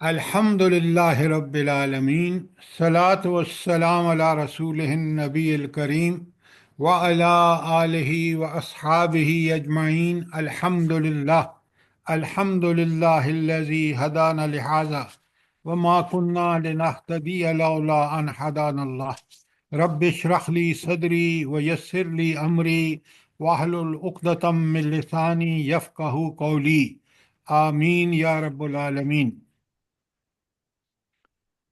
الحمد للہ رب العالمین، صلاۃ والسلام علی رسول النبی الکریم وعلی آلہ واصحابہ اجمعین۔ الحمد للہ، الحمد للہ الذی ہدانا لہذا وما کنا لنہتدی لولا ان ہدانا اللہ۔ رب اشرح لی صدری ویسر لی امری واحلل عقدۃ من لسانی یفقہوا قولی، آمین یا رب العالمین۔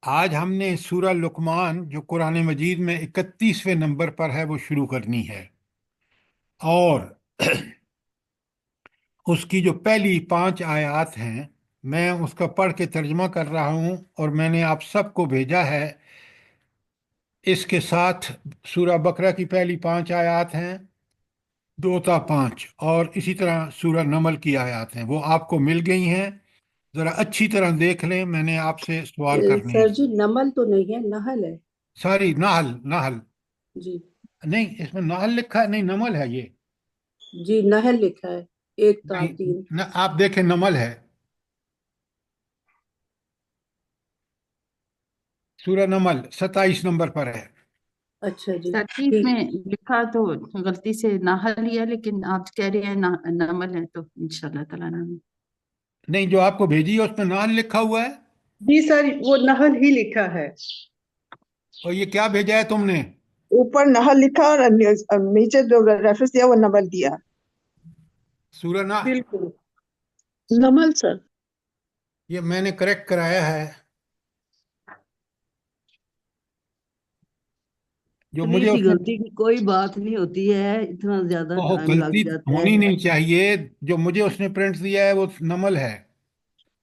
آج ہم نے سورہ لقمان جو قرآن مجید میں 31ویں نمبر پر ہے وہ شروع کرنی ہے، اور اس کی جو پہلی 5 آیات ہیں میں اس کا پڑھ کے ترجمہ کر رہا ہوں، اور میں نے آپ سب کو بھیجا ہے۔ اس کے ساتھ سورہ بقرہ کی پہلی 5 آیات ہیں، 2 تا 5، اور اسی طرح سورہ نمل کی آیات ہیں، وہ آپ کو مل گئی ہیں۔ ذرا اچھی طرح دیکھ لیں، میں نے آپ سے سوال کرنے سر ہیں۔ جی نمل تو نہیں ہے، نحل ہے ساری نحل، نحل جی۔ نہیں، اس میں نحل لکھا ہے، نہیں نمل ہے یہ۔ جی نحل لکھا ہے، 1 تا نہیں 3۔ آپ دیکھیں نمل ہے، سورہ نمل 27 نمبر پر ہے۔ اچھا جی ترتیب ٹھیک۔ میں لکھا تو غلطی سے ناحل لیا، لیکن آپ کہہ رہے ہیں نمل ہے تو انشاءاللہ تعالیٰ نام ہے۔ نہیں، جو آپ کو بھیجی ہے اس میں نحل لکھا ہوا ہے، جی سر وہ نحل ہی لکھا ہے، اور یہ کیا بھیجا ہے تم نے؟ اوپر نحل لکھا اور نیچے جو ریفرنس دیا وہ نمل دیا۔ سورہ بالکل نمل سر۔ یہ میں نے کریکٹ کرایا ہے، جو چھوٹی مجھے سی اس نے غلطی کی کوئی بات نہیں ہوتی ہے، اتنا زیادہ ٹائم لگ غلطی جاتا ہے۔ ہونی نہیں چاہیے۔ جو مجھے اس نے پرنٹ دیا ہے وہ نمل ہے،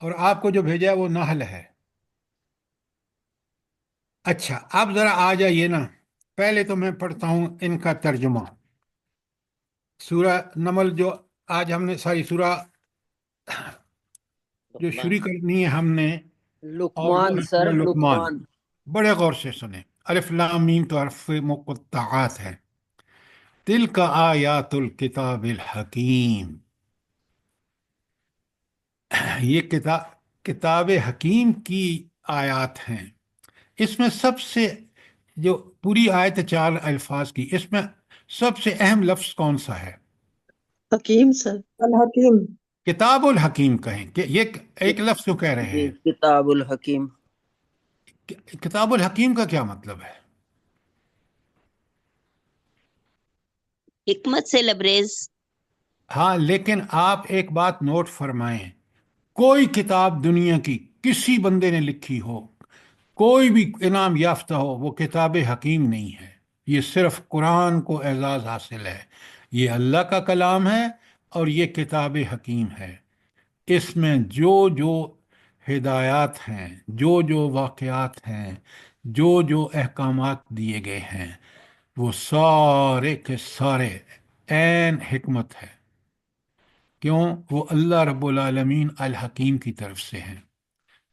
اور آپ کو جو بھیجا ہے وہ نحل ہے۔ اچھا، اب ذرا آ جائیے نا، پہلے تو میں پڑھتا ہوں ان کا ترجمہ۔ سورہ نمل جو آج ہم نے ساری سورہ جو شروع کرنی ہے ہم نے، اور وہ لقمان ہے سر، سورہ لقمان۔ لقمان۔ بڑے غور سے سنیں، الف لام میم تو حرف مقطعات ہے۔ تلک آیات الکتاب الحکیم، یہ کتاب حکیم کی آیات ہیں۔ اس میں سب سے جو پوری آیت 4 الفاظ کی، اس میں سب سے اہم لفظ کون سا ہے؟ حکیم سر، الحکیم۔ کتاب الحکیم کہیں کہ یہ ایک لفظ کیوں کہہ رہے جی ہیں؟ کتاب الحکیم۔ کتاب الحکیم کا کیا مطلب ہے؟ حکمت سے لبریز۔ ہاں، لیکن آپ ایک بات نوٹ فرمائیں، کوئی کتاب دنیا کی کسی بندے نے لکھی ہو، کوئی بھی انعام یافتہ ہو، وہ کتاب حکیم نہیں ہے۔ یہ صرف قرآن کو اعزاز حاصل ہے، یہ اللہ کا کلام ہے، اور یہ کتاب حکیم ہے۔ اس میں جو جو ہدایات ہیں، جو جو واقعات ہیں، جو جو احکامات دیے گئے ہیں، وہ سارے کے سارے عین حکمت ہے۔ کیوں؟ وہ اللہ رب العالمین الحکیم کی طرف سے ہیں،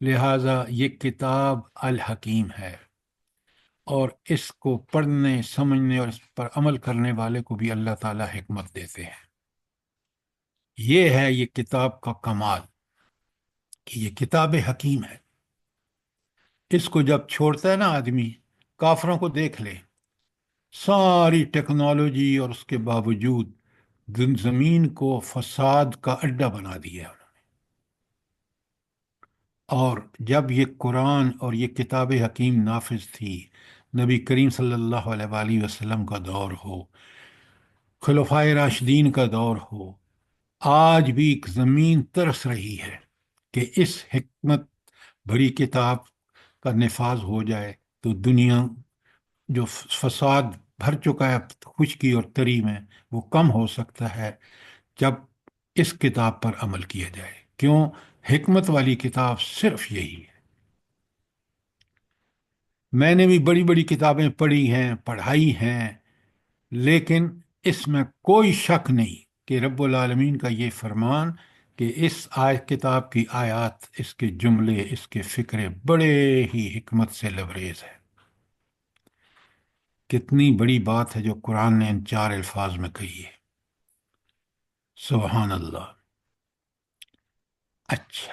لہٰذا یہ کتاب الحکیم ہے، اور اس کو پڑھنے، سمجھنے اور اس پر عمل کرنے والے کو بھی اللہ تعالیٰ حکمت دیتے ہیں۔ یہ ہے یہ کتاب کا کمال کہ یہ کتاب حکیم ہے۔ اس کو جب چھوڑتا ہے نا آدمی، کافروں کو دیکھ لے، ساری ٹیکنالوجی اور اس کے باوجود زمین کو فساد کا اڈا بنا دیا انہوں نے۔ اور جب یہ قرآن اور یہ کتاب حکیم نافذ تھی، نبی کریم صلی اللہ علیہ وآلہ وسلم کا دور ہو، خلفائے راشدین کا دور ہو، آج بھی زمین ترس رہی ہے کہ اس حکمت بھری کتاب کا نفاذ ہو جائے تو دنیا جو فساد بھر چکا ہے خشکی اور تری میں، وہ کم ہو سکتا ہے جب اس کتاب پر عمل کیا جائے۔ کیوں؟ حکمت والی کتاب صرف یہی ہے۔ میں نے بھی بڑی بڑی کتابیں پڑھی ہیں، پڑھائی ہیں، لیکن اس میں کوئی شک نہیں کہ رب العالمین کا یہ فرمان کہ اس کتاب کی آیات، اس کے جملے، اس کے فکرے بڑے ہی حکمت سے لبریز ہے۔ کتنی بڑی بات ہے جو قرآن نے ان 4 الفاظ میں کہی ہے، سبحان اللہ۔ اچھا،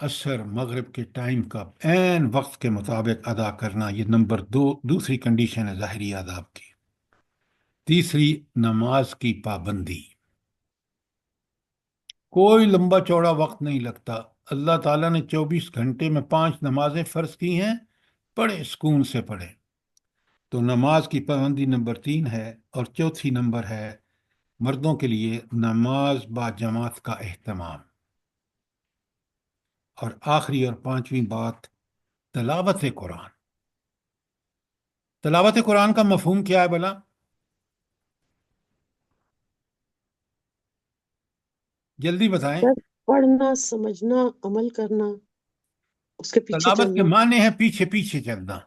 عصر مغرب کے ٹائم کا عین وقت کے مطابق ادا کرنا، یہ نمبر دو، دوسری کنڈیشن ہے ظاہری آداب کی۔ تیسری، نماز کی پابندی، کوئی لمبا چوڑا وقت نہیں لگتا۔ اللہ تعالیٰ نے 24 گھنٹے میں 5 نمازیں فرض کی ہیں، بڑے سکون سے پڑھے۔ تو نماز کی پابندی نمبر 3 ہے، اور چوتھی نمبر ہے مردوں کے لیے نماز با جماعت کا اہتمام۔ اور آخری اور پانچویں بات، تلاوت قرآن۔ تلاوت قرآن کا مفہوم کیا ہے بلا؟ جلدی بتائیں۔ سر، پڑھنا، سمجھنا، عمل کرنا، اس کے پیچھے تلاوت کے چلنا۔ معنی ہے پیچھے پیچھے چلنا،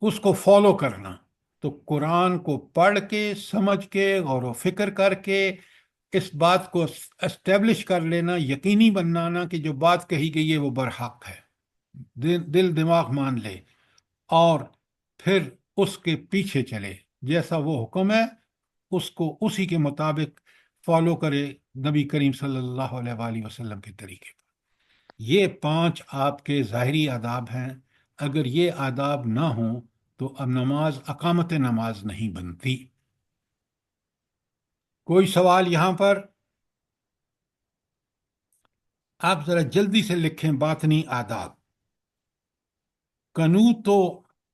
اس کو فالو کرنا۔ تو قرآن کو پڑھ کے، سمجھ کے، غور و فکر کر کے، اس بات کو اسٹیبلش کر لینا، یقینی بنانا کہ جو بات کہی گئی ہے وہ برحق ہے، دل دماغ مان لے، اور پھر اس کے پیچھے چلے، جیسا وہ حکم ہے اس کو اسی کے مطابق فالو کرے، نبی کریم صلی اللہ علیہ وآلہ وسلم کے طریقے پر۔ یہ 5 آپ کے ظاہری آداب ہیں۔ اگر یہ آداب نہ ہوں تو اب نماز اقامت نماز نہیں بنتی۔ کوئی سوال یہاں پر؟ آپ ذرا جلدی سے لکھیں باطنی آداب۔ قنوت و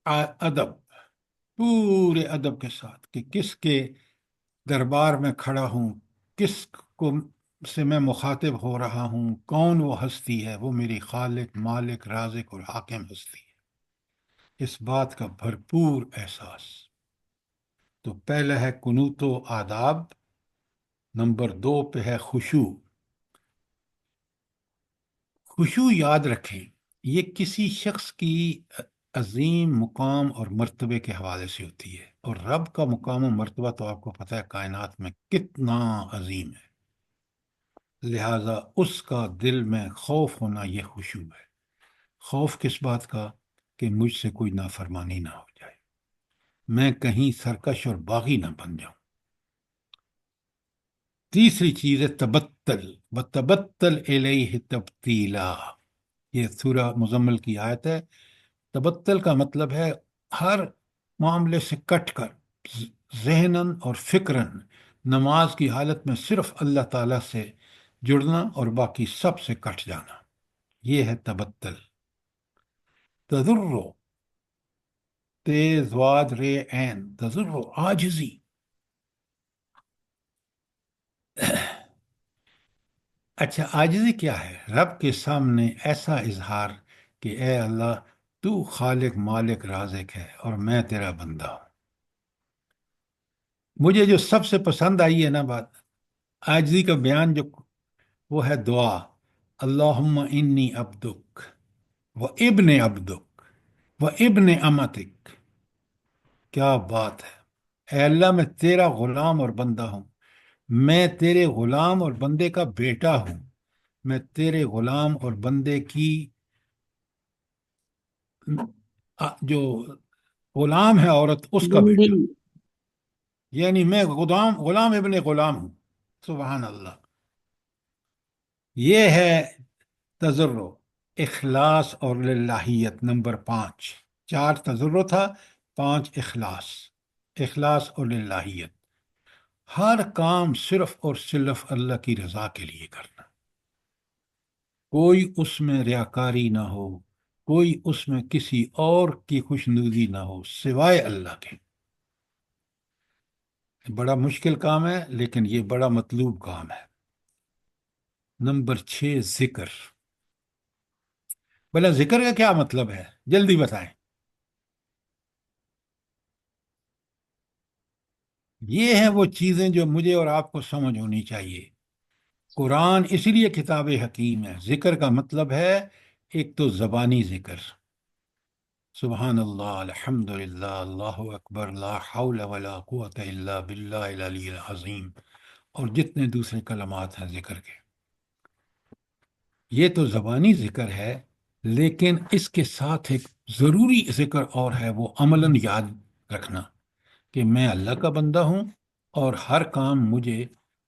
ادب، پورے ادب کے ساتھ کہ کس کے دربار میں کھڑا ہوں، کس کو سے میں مخاطب ہو رہا ہوں، کون وہ ہستی ہے، وہ میری خالق، مالک، رازق اور حاکم ہستی ہے، اس بات کا بھرپور احساس۔ تو پہلا ہے قنوت و آداب، نمبر 2 پہ ہے خشوع۔ خشوع یاد رکھیں، یہ کسی شخص کی عظیم مقام اور مرتبے کے حوالے سے ہوتی ہے، اور رب کا مقام و مرتبہ تو آپ کو پتہ ہے کائنات میں کتنا عظیم ہے، لہٰذا اس کا دل میں خوف ہونا یہ خشوع ہے۔ خوف کس بات کا؟ کہ مجھ سے کوئی نافرمانی نہ ہو جائے، میں کہیں سرکش اور باغی نہ بن جاؤں۔ تیسری چیز ہے تبتل، وتبتل الیہ تبتیلا، یہ سورہ مزمل کی آیت ہے۔ تبتل کا مطلب ہے ہر معاملے سے کٹ کر، ذہناً اور فکراً نماز کی حالت میں صرف اللہ تعالیٰ سے جڑنا اور باقی سب سے کٹ جانا، یہ ہے تبتل۔ تضرع، تیز واد رے عین، تضرع عاجزی۔ اچھا، عاجزی کیا ہے؟ رب کے سامنے ایسا اظہار کہ اے اللہ تو خالق، مالک، رازق ہے اور میں تیرا بندہ ہوں۔ مجھے جو سب سے پسند آئی ہے نا بات عاجزی کا بیان، جو وہ ہے دعا، اللہم انی عبدک و ابن عبدک و ابن امتک۔ کیا بات ہے! اے اللہ میں تیرا غلام اور بندہ ہوں، میں تیرے غلام اور بندے کا بیٹا ہوں، میں تیرے غلام اور بندے کی جو غلام ہے عورت اس کا بندی۔ بیٹا، یعنی میں غلام ابن غلام ہوں۔ سبحان اللہ۔ یہ ہے تضرع، اخلاص اور للہیت نمبر 5۔ 4 تضرع تھا، 5 اخلاص، اخلاص اور للہیت، ہر کام صرف اور صرف اللہ کی رضا کے لیے کرنا، کوئی اس میں ریاکاری نہ ہو، کوئی اس میں کسی اور کی خوشنودی نہ ہو سوائے اللہ کے۔ بڑا مشکل کام ہے لیکن یہ بڑا مطلوب کام ہے۔ نمبر 6 ذکر۔ بھلا ذکر کا کیا مطلب ہے؟ جلدی بتائیں۔ یہ ہیں وہ چیزیں جو مجھے اور آپ کو سمجھ ہونی چاہیے۔ قرآن اسی لیے کتاب حکیم ہے۔ ذکر کا مطلب ہے ایک تو زبانی ذکر، سبحان اللہ، الحمد للہ، اللہ اکبر، لا حول ولا قوت الا باللہ العلی العظیم، اور جتنے دوسرے کلمات ہیں ذکر کے، یہ تو زبانی ذکر ہے۔ لیکن اس کے ساتھ ایک ضروری ذکر اور ہے، وہ عملاً یاد رکھنا کہ میں اللہ کا بندہ ہوں اور ہر کام مجھے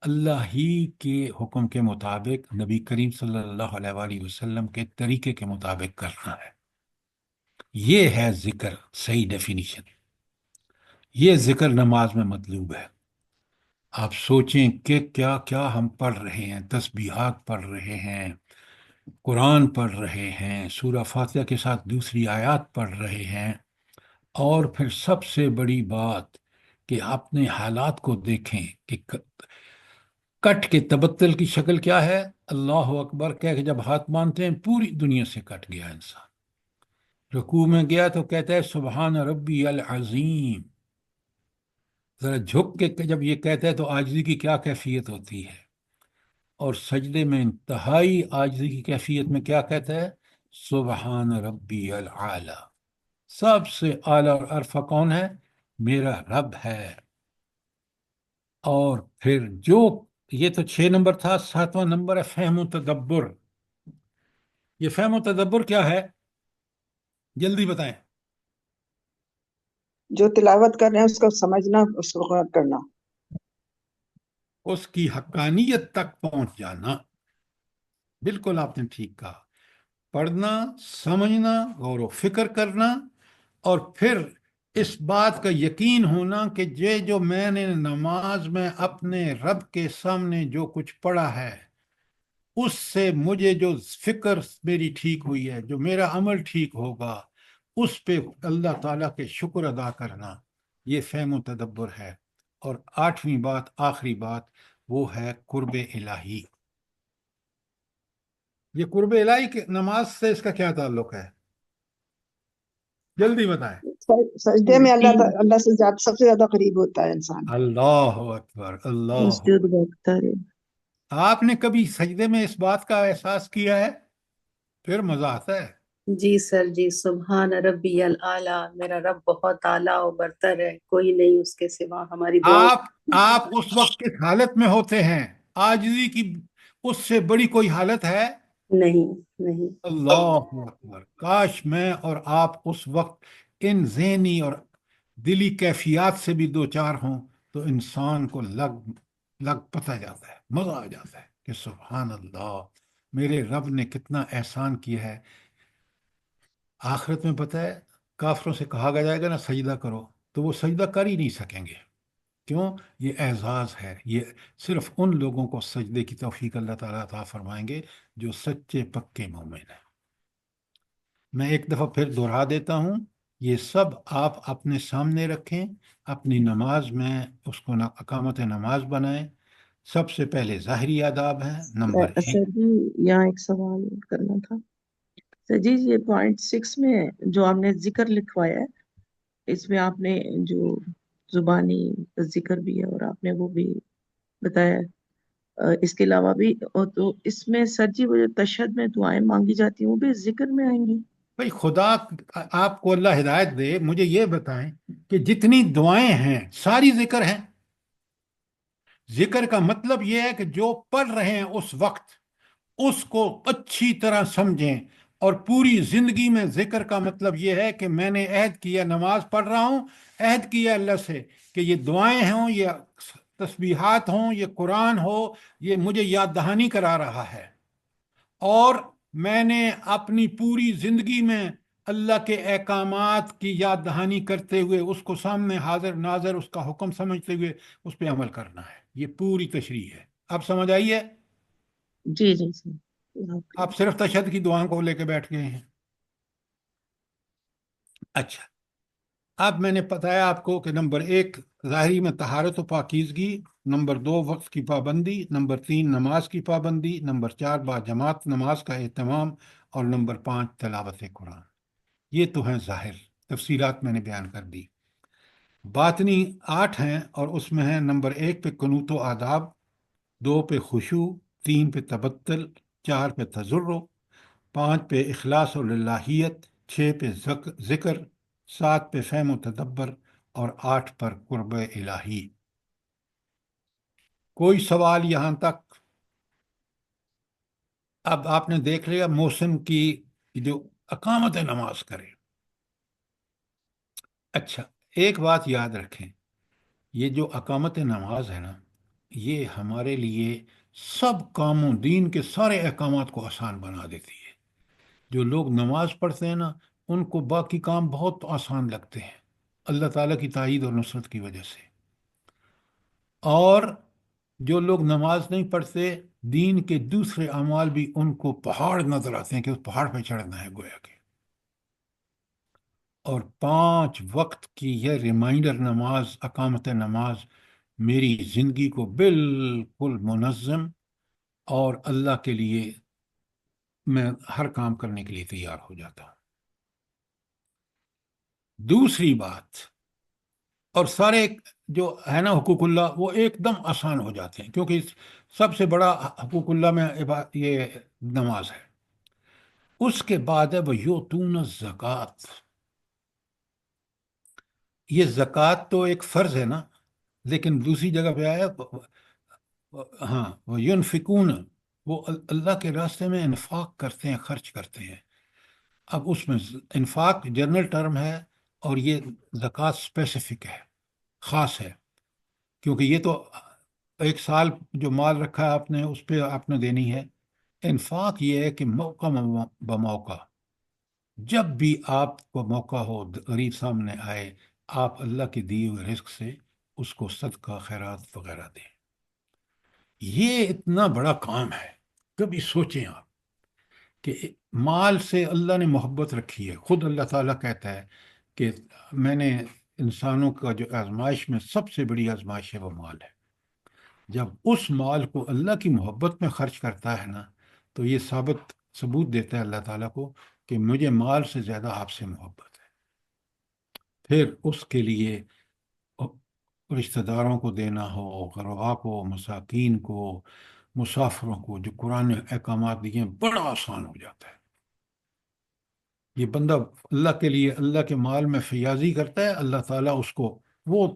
اللہ ہی کے حکم کے مطابق نبی کریم صلی اللہ علیہ وآلہ وسلم کے طریقے کے مطابق کرنا ہے. یہ ہے ذکر، صحیح ڈیفینیشن. یہ ذکر نماز میں مطلوب ہے. آپ سوچیں کہ کیا کیا ہم پڑھ رہے ہیں. تسبیحات پڑھ رہے ہیں، قرآن پڑھ رہے ہیں، سورہ فاتحہ کے ساتھ دوسری آیات پڑھ رہے ہیں، اور پھر سب سے بڑی بات کہ اپنے حالات کو دیکھیں کہ کٹ کے تبتل کی شکل کیا ہے. اللہ اکبر کہہ کے جب ہاتھ باندھتے ہیں پوری دنیا سے کٹ گیا انسان. رکوع میں گیا تو کہتا ہے سبحان ربی العظیم. ذرا جھک کے جب یہ کہتا ہے تو عاجزی کی کیا کیفیت ہوتی ہے. اور سجدے میں انتہائی عاجزی کی کیفیت میں کیا کہتا ہے؟ سبحان ربی العالی. سب سے اعلیٰ اور عرفہ کون ہے؟ میرا رب ہے. اور پھر جو یہ تو 6 نمبر تھا، 7واں نمبر ہے فہم و تدبر. یہ فہم و تدبر کیا ہے؟ جلدی بتائیں. جو تلاوت کر رہے ہیں اس کو سمجھنا، اس کو غور کرنا. اس کی حقانیت تک پہنچ جانا. بالکل آپ نے ٹھیک کہا. پڑھنا، سمجھنا، غور و فکر کرنا، اور پھر اس بات کا یقین ہونا کہ یہ جو میں نے نماز میں اپنے رب کے سامنے جو کچھ پڑھا ہے اس سے مجھے جو فکر میری ٹھیک ہوئی ہے، جو میرا عمل ٹھیک ہوگا، اس پہ اللہ تعالیٰ کے شکر ادا کرنا. یہ فہم و تدبر ہے. اور 8ویں بات، آخری بات، وہ ہے قرب الہی. یہ قرب الہی کے نماز سے اس کا کیا تعلق ہے؟ جلدی بتائیں. سجدے میں اللہ سے سب سے زیادہ قریب ہوتا ہے انسان. اللہ اکبر، اللہ. مسجد بہتر ہے. آپ نے کبھی سجدے میں اس بات کا احساس کیا ہے؟ پھر مزہ آتا ہے. جی سر جی، سبحان ربی العالی، میرا رب بہت اعلیٰ و برتر ہے، کوئی نہیں اس کے سوا. ہماری دعا آپ اس وقت کس حالت میں ہوتے ہیں؟ عاجزی کی اس سے بڑی کوئی حالت ہے؟ نہیں نہیں. اللہ اکبر. کاش میں اور آپ اس وقت ان ذہنی اور دلی کیفیات سے بھی دو چار ہوں تو انسان کو لگ پتہ جاتا ہے، مزہ آ جاتا ہے کہ سبحان اللہ، میرے رب نے کتنا احسان کیا ہے. آخرت میں پتہ ہے کافروں سے کہا جائے گا نا سجدہ کرو، تو وہ سجدہ کر ہی نہیں سکیں گے. کیوں؟ یہ اعزاز ہے. یہ صرف ان لوگوں کو سجدے کی توفیق اللہ تعالیٰ عطا فرمائیں گے جو سچے پکے مومن ہیں. میں ایک دفعہ پھر دہرا دیتا ہوں، یہ سب آپ اپنے سامنے رکھیں، اپنی نماز میں اس کو اقامت نماز بنائیں. سب سے پہلے ظاہری آداب ہیں. نمبر 1. سر جی یہاں ایک سوال کرنا تھا. سر جی یہ پوائنٹ 6 میں جو آپ نے ذکر لکھوایا ہے، اس میں آپ نے جو زبانی ذکر بھی ہے اور آپ نے وہ بھی بتایا ہے، اس کے علاوہ بھی، اور تو اس میں سر جی وہ جو تشہد میں دعائیں مانگی جاتی ہیں وہ بھی ذکر میں آئیں گی؟ بھائی خدا آپ کو اللہ ہدایت دے، مجھے یہ بتائیں کہ جتنی دعائیں ہیں ساری ذکر ہیں؟ ذکر کا مطلب یہ ہے کہ جو پڑھ رہے ہیں اس وقت اس کو اچھی طرح سمجھیں. اور پوری زندگی میں ذکر کا مطلب یہ ہے کہ میں نے عہد کیا، نماز پڑھ رہا ہوں، عہد کیا اللہ سے کہ یہ دعائیں ہوں، یہ تسبیحات ہوں، یہ قرآن ہو، یہ مجھے یاد دہانی کرا رہا ہے. اور میں نے اپنی پوری زندگی میں اللہ کے احکامات کی یاد دہانی کرتے ہوئے اس کو سامنے حاضر ناظر اس کا حکم سمجھتے ہوئے اس پہ عمل کرنا ہے. یہ پوری تشریح ہے. اب سمجھ آئی ہے؟ جی جی سر. آپ صرف تشہد کی دعاؤں کو لے کے بیٹھ گئے ہیں. اچھا، اب میں نے بتایا آپ کو کہ نمبر 1 ظاہری میں طہارت و پاکیزگی، نمبر 2 وقت کی پابندی، نمبر 3 نماز کی پابندی، نمبر 4 با جماعت نماز کا اہتمام، اور نمبر 5 تلاوت قرآن. یہ تو ہیں ظاہر، تفصیلات میں نے بیان کر دی. باطنی 8 ہیں، اور اس میں ہیں نمبر 1 پہ قنوت و آداب، 2 پہ خشوع، 3 پہ تبتل، 4 پہ تضرع، 5 پہ اخلاص و للہیت، 6 پہ ذکر، 7 پہ فہم و تدبر، اور 8 پر قرب الہی. کوئی سوال یہاں تک؟ اب آپ نے دیکھ لیا محسن کی جو اقامت نماز کرے. اچھا، ایک بات یاد رکھیں، یہ جو اقامت نماز ہے نا، یہ ہمارے لیے سب کاموں، دین کے سارے احکامات کو آسان بنا دیتی ہے۔ جو لوگ نماز پڑھتے ہیں نا، ان کو باقی کام بہت آسان لگتے ہیں اللہ تعالیٰ کی تائید اور نصرت کی وجہ سے۔ اور جو لوگ نماز نہیں پڑھتے، دین کے دوسرے اعمال بھی ان کو پہاڑ نظر آتے ہیں کہ اس پہاڑ پہ چڑھنا ہے گویا کہ۔ اور 5 وقت کی یہ ریمائنڈر نماز، اقامت نماز، میری زندگی کو بالکل منظم اور اللہ کے لیے میں ہر کام کرنے کے لیے تیار ہو جاتا ہوں۔ دوسری بات، اور سارے جو ہے نا حقوق اللہ، وہ ایک دم آسان ہو جاتے ہیں، کیونکہ سب سے بڑا حقوق اللہ میں یہ نماز ہے۔ اس کے بعد ہے وہ یوتون الزکوٰۃ۔ یہ زکوٰۃ تو ایک فرض ہے نا، لیکن دوسری جگہ پہ آیا ہاں، وہ ینفقون، وہ اللہ کے راستے میں انفاق کرتے ہیں، خرچ کرتے ہیں۔ اب اس میں انفاق جنرل ٹرم ہے، اور یہ زکوٰۃ اسپیسیفک ہے، خاص ہے، کیونکہ یہ تو ایک سال جو مال رکھا ہے آپ نے، اس پہ آپ نے دینی ہے۔ انفاق یہ ہے کہ موقع بموقع، جب بھی آپ کو موقع ہو، غریب سامنے آئے، آپ اللہ کے دیے ہوئے رزق سے اس کو صدقہ، خیرات وغیرہ دیں۔ یہ اتنا بڑا کام ہے، کبھی سوچیں آپ کہ مال سے اللہ نے محبت رکھی ہے۔ خود اللہ تعالیٰ کہتا ہے کہ میں نے انسانوں کا جو آزمائش میں سب سے بڑی آزمائش ہے وہ مال ہے۔ جب اس مال کو اللہ کی محبت میں خرچ کرتا ہے نا، تو یہ ثبوت دیتا ہے اللہ تعالیٰ کو کہ مجھے مال سے زیادہ آپ سے محبت ہے۔ پھر اس کے لیے رشتہ داروں کو دینا ہو، غربا کو، مساکین کو، مسافروں کو، جو قرآن احکامات دیے ہیں، بڑا آسان ہو جاتا ہے۔ یہ بندہ اللہ کے لیے اللہ کے مال میں فیاضی کرتا ہے، اللہ تعالیٰ اس کو وہ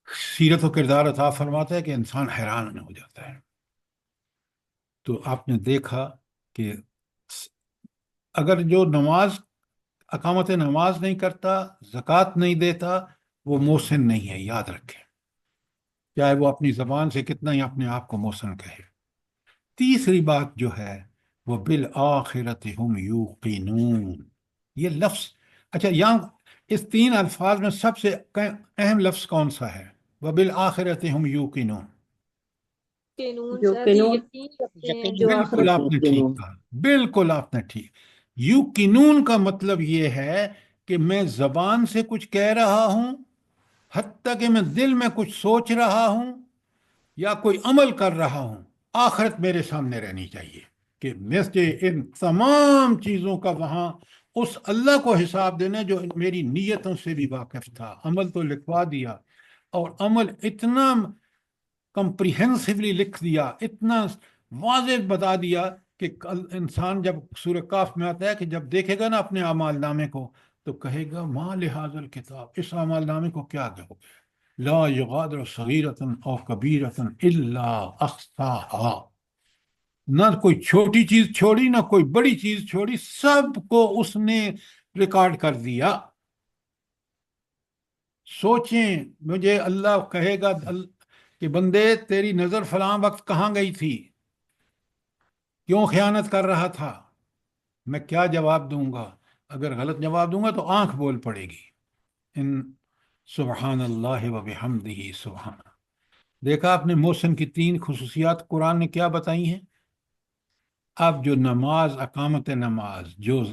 سیرت و کردار عطا فرماتا ہے کہ انسان حیران ہو جاتا ہے۔ تو آپ نے دیکھا کہ اگر جو اقامت نماز نہیں کرتا، زکوٰۃ نہیں دیتا، وہ محسن نہیں ہے، یاد رکھیں، چاہے وہ اپنی زبان سے کتنا ہی اپنے آپ کو محسن کہے۔ تیسری بات جو ہے وہ بالآخرت ہم یوقنون، یہ لفظ، اچھا یہاں اس 3 الفاظ میں سب سے اہم لفظ کون سا ہے؟ وبالآخرت ہم یوقنون۔ جو قانون رکھتے ہیں، جو بالکل آخرت آپ نے ٹھیک کہا، بالکل آپ نے ٹھیک۔ یوقنون کا مطلب یہ ہے کہ میں زبان سے کچھ کہہ رہا ہوں، حتیٰ کہ میں دل میں کچھ سوچ رہا ہوں یا کوئی عمل کر رہا ہوں، آخرت میرے سامنے رہنی چاہیے کہ مجھے ان تمام چیزوں کا وہاں اس اللہ کو حساب دینا جو میری نیتوں سے بھی واقف تھا۔ عمل تو لکھوا دیا، اور عمل اتنا کمپریہنسولی لکھ دیا، اتنا واضح بتا دیا کہ انسان جب سورہ کاف میں آتا ہے کہ جب دیکھے گا نا اپنے اعمال نامے کو، تو کہے گا ما لہذا الکتاب، اس اعمال نامے کو کیا کہو گے؟ لا یغادر صغیرۃ او کبیرۃ الا احصاها، نہ کوئی چھوٹی چیز چھوڑی، نہ کوئی بڑی چیز چھوڑی، سب کو اس نے ریکارڈ کر دیا۔ سوچیں، مجھے اللہ کہے گا کہ بندے تیری نظر فلاں وقت کہاں گئی تھی، کیوں خیانت کر رہا تھا، میں کیا جواب دوں گا؟ اگر غلط جواب دوں گا تو آنکھ بول پڑے گی۔ ان سبحان اللہ و بحمدہ سبحان۔ دیکھا آپ نے محسن کی 3 خصوصیات قرآن نے کیا بتائی ہیں؟ اب جو نماز، اقامت نماز، جو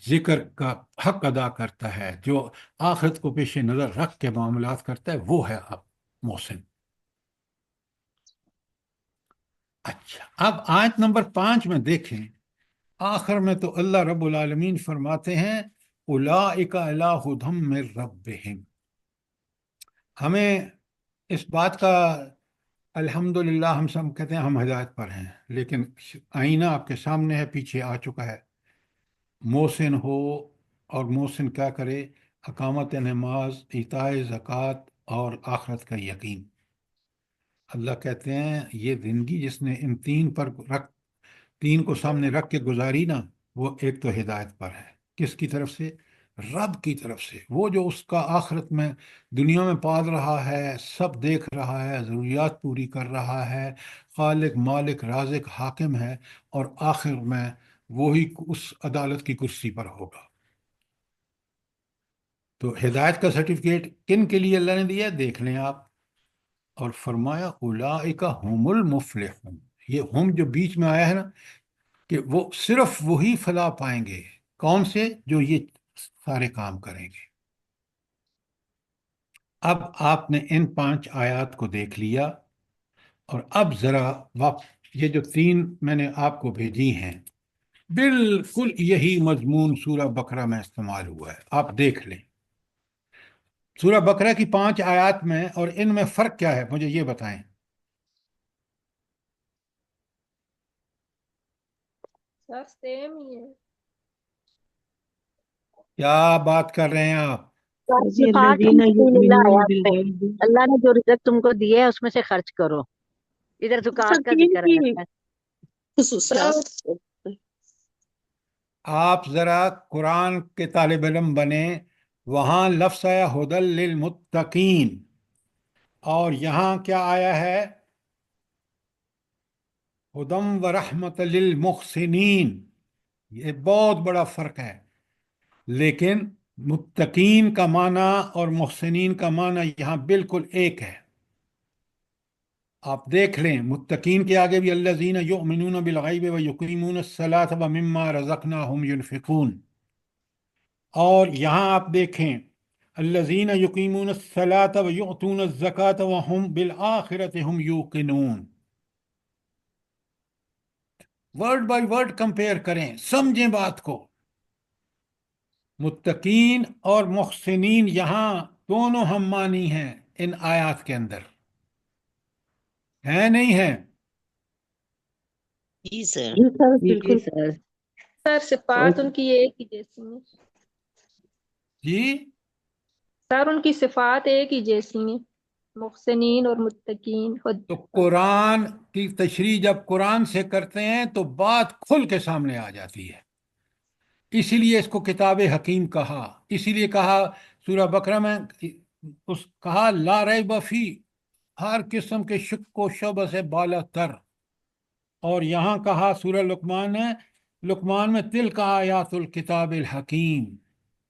ذکر کا حق ادا کرتا ہے، جو آخرت کو پیش نظر رکھ کے معاملات کرتا ہے، وہ ہے اب محسن۔ اچھا، اب آیت نمبر 5 میں دیکھیں، آخر میں تو اللہ رب العالمین فرماتے ہیں اولئک علی ھدی من ربہم۔ ہمیں اس بات کا الحمدللہ، ہم سب کہتے ہیں ہم ہدایت پر ہیں، لیکن آئینہ آپ کے سامنے ہے، پیچھے آ چکا ہے۔ محسن ہو، اور محسن کیا کرے؟ اقامت نماز، ایتاء زکوٰۃ اور آخرت کا یقین۔ اللہ کہتے ہیں یہ زندگی جس نے ان 3 کو سامنے رکھ کے گزاری نا، وہ ایک تو ہدایت پر ہے۔ کس کی طرف سے؟ رب کی طرف سے، وہ جو اس کا آخرت میں دنیا میں پال رہا ہے، سب دیکھ رہا ہے، ضروریات پوری کر رہا ہے، خالق مالک رازق حاکم ہے، اور آخر میں وہی اس عدالت کی کرسی پر ہوگا۔ تو ہدایت کا سرٹیفکیٹ کن کے لیے اللہ نے دیا، دیکھ لیں آپ۔ اور فرمایا اولئک هم المفلحون، یہ ہم جو بیچ میں آیا ہے نا، کہ وہ صرف وہی فلاح پائیں گے، کون سے؟ جو یہ سارے کام کریں گے۔ اب آپ نے ان 5 آیات کو دیکھ لیا، اور اب ذرا یہ جو 3 میں نے آپ کو بھیجی ہیں، بالکل یہی مضمون سورہ بقرہ میں استعمال ہوا ہے، آپ دیکھ لیں۔ سورہ بقرہ کی 5 آیات میں اور ان میں فرق کیا ہے، مجھے یہ بتائیں۔ سر سیم ہی ہے کیا بات کر رہے ہیں آپ؟ جی صفات الذین فی اللہ ہے یؤمنون آپ کو، بالغیب۔ اللہ نے جو رزق تم کو دیا ہے اس میں سے خرچ کرو۔ ادھر سر زکوٰۃ کا 3 ذکر کی ہے۔ خصوصیات۔ آپ ذرا قرآن کے طالب علم بنیں، وہاں لفظ آیا ہدل للمتقین، اور یہاں کیا آیا ہے؟ ہدم و رحمت للمحسنین۔ یہ بہت بڑا فرق ہے، لیکن متقین کا معنی اور محسنین کا معنی یہاں بالکل ایک ہے۔ آپ دیکھ لیں، متقین کے آگے بھی الذین یؤمنون بالغیب ویقیمون الصلاۃ ومما رزقناہم ینفقون، اور یہاں آپ دیکھیں الذین یقیمون الصلاۃ ویؤتون الزکاۃ وہم بالآخرۃ ہم یوقنون۔ ورڈ بائی ورڈ کمپیئر کریں، سمجھیں بات کو۔ متقین اور محسنین یہاں دونوں ہم معنی ہیں ان آیات کے اندر، ہیں نہیں ہیں؟ جی سر۔ جی سر جی بالکل۔ سر۔ سر صفات ان کی ایک ہی جیسی ہیں جی سر، ان کی صفات ایک ہی جیسی ہیں، محسنین اور متقین خود۔ تو قرآن کی تشریح جب قرآن سے کرتے ہیں تو بات کھل کے سامنے آ جاتی ہے، اسی لیے اس کو کتاب حکیم کہا، اسی لیے کہا سورہ بقرہ میں کہا لا ریب فی، ہر قسم کے شک و شبہ سے بالا تر، اور یہاں کہا سورہ لقمان میں تلک آیات الکتاب الحکیم۔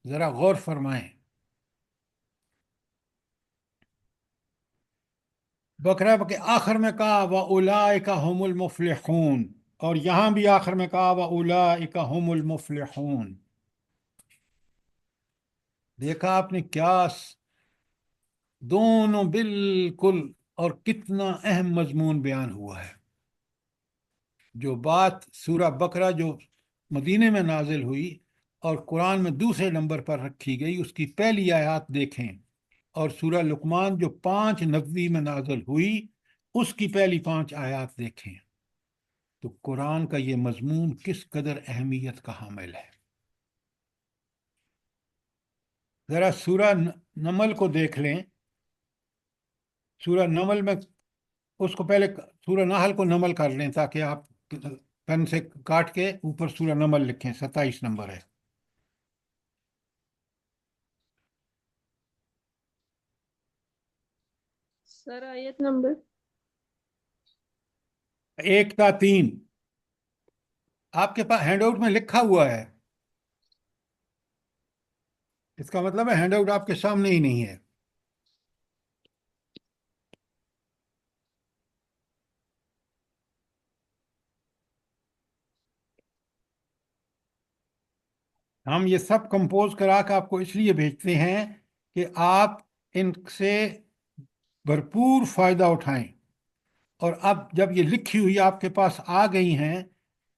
ذرا غور فرمائیں، بقرہ کے آخر میں کہا وَأُولَئِكَ هُمُ الْمُفْلِحُونَ، اور یہاں بھی آخر میں کہا وَأُولَئِكَ هُمُ الْمُفْلِحُونَ۔ دیکھا آپ نے کیا دونوں بالکل، اور کتنا اہم مضمون بیان ہوا ہے۔ جو بات سورہ بقرہ جو مدینے میں نازل ہوئی اور قرآن میں دوسرے نمبر پر رکھی گئی، اس کی پہلی آیات دیکھیں، اور سورہ لقمان جو 590 میں نازل ہوئی اس کی پہلی 5 آیات دیکھیں، تو قرآن کا یہ مضمون کس قدر اہمیت کا حامل ہے۔ ذرا سورہ نمل کو دیکھ لیں، سورہ نمل میں اس کو پہلے سورہ نحل کو نمل کر لیں تاکہ آپ پین سے کاٹ کے اوپر سورہ نمل لکھیں، 27 نمبر ہے۔ سر آیت نمبر 1 تا 3 آپ کے پاس ہینڈ آؤٹ میں لکھا ہوا ہے، اس کا مطلب ہے ہینڈ آؤٹ آپ کے سامنے ہی نہیں ہے۔ ہم یہ سب کمپوز کرا کے آپ کو اس لیے بھیجتے ہیں کہ آپ ان سے بھرپور فائدہ اٹھائیں، اور اب جب یہ لکھی ہوئی آپ کے پاس آ گئی ہیں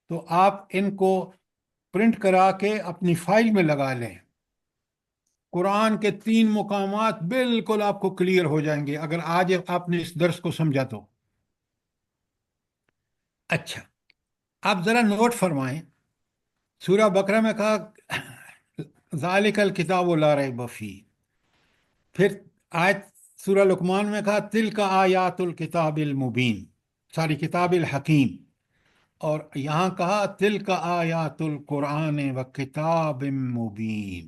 تو آپ ان کو پرنٹ کرا کے اپنی فائل میں لگا لیں۔ قرآن کے 3 مقامات بالکل آپ کو کلیئر ہو جائیں گے اگر آج آپ نے اس درس کو سمجھا تو۔ اچھا، آپ ذرا نوٹ فرمائیں، سورہ بقرہ میں کہا ذالک الکتاب لا ریب فیہ، پھر آیت سورہ لقمان میں کہا تلک آیات الکتاب المبین، ساری کتاب الحکیم، اور یہاں کہا تلک آیات القرآن و کتاب مبین۔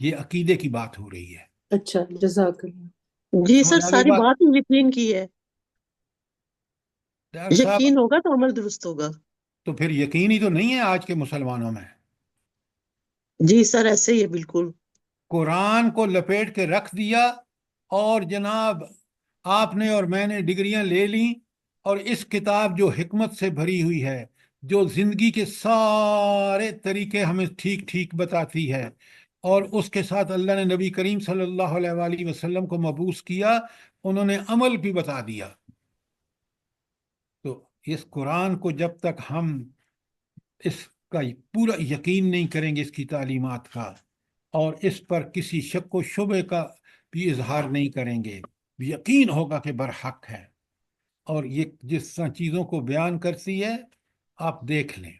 یہ عقیدے کی بات ہو رہی ہے۔ اچھا، جزاک اللہ۔ جی سر، سمجھ آ گئی ساری بات؟ بات یقین کی ہے، ڈاکٹر صاحب یقین ہوگا تو عمل درست ہوگا۔ تو پھر یقین ہی تو نہیں ہے آج کے مسلمانوں میں۔ جی سر، ایسے ہی ہے بالکل۔ قرآن کو لپیٹ کے رکھ دیا، اور جناب آپ نے اور میں نے ڈگریاں لے لیں، اور اس کتاب جو حکمت سے بھری ہوئی ہے، جو زندگی کے سارے طریقے ہمیں ٹھیک ٹھیک بتاتی ہے، اور اس کے ساتھ اللہ نے نبی کریم صلی اللہ علیہ وآلہ وسلم کو مبعوث کیا، انہوں نے عمل بھی بتا دیا۔ تو اس قرآن کو جب تک ہم اس کا پورا یقین نہیں کریں گے، اس کی تعلیمات کا، اور اس پر کسی شک و شبے کا بھی اظہار نہیں کریں گے، یقین ہوگا کہ برحق ہے۔ اور یہ جس طرح چیزوں کو بیان کرتی ہے، آپ دیکھ لیں،